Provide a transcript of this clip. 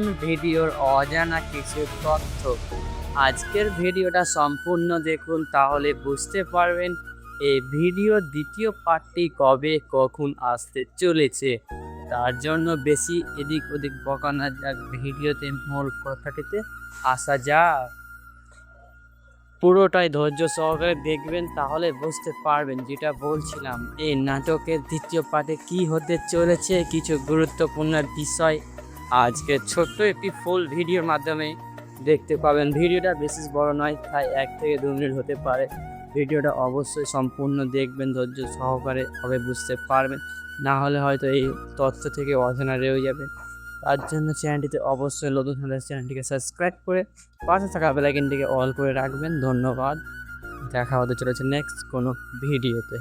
নতুন ভিডিওর অজানা কিছু তথ্য। আজকের ভিডিওটা সম্পূর্ণ দেখুন, তাহলে বুঝতে পারবেন এই ভিডিওর দ্বিতীয় পার্টটি কবে কখন আসতে চলেছে। তার জন্য বেশি এদিক ওদিক বকানো যাক, ভিডিওতে মূল কথাটিতে আসা যাক। পুরোটাই ধৈর্য সহকারে দেখবেন, তাহলে বুঝতে পারবেন। যেটা বলছিলাম, এই নাটকের দ্বিতীয় পার্টে কি হতে চলেছে, কিছু গুরুত্বপূর্ণ বিষয় আজকে ছোট্ট একটি ফুল ভিডিওর মাধ্যমে দেখতে পাবেন। ভিডিওটা বেশি বড় নয়, তাই 1 থেকে 2 মিনিট হতে পারে। ভিডিওটা অবশ্যই সম্পূর্ণ দেখবেন, ধৈর্য সহকারে, হবে বুঝতে পারবেন। না হলে হয়তো এই তথ্য থেকে অজানা রয়ে যাবে। তার জন্য চ্যানেলটিতে অবশ্যই নতুন হলে চ্যানেলটিকে সাবস্ক্রাইব করে পাশে থাকা বেল আইকনটিকে অল করে রাখবেন। ধন্যবাদ। দেখা হতে চলেছে নেক্সট কোনো ভিডিওতে।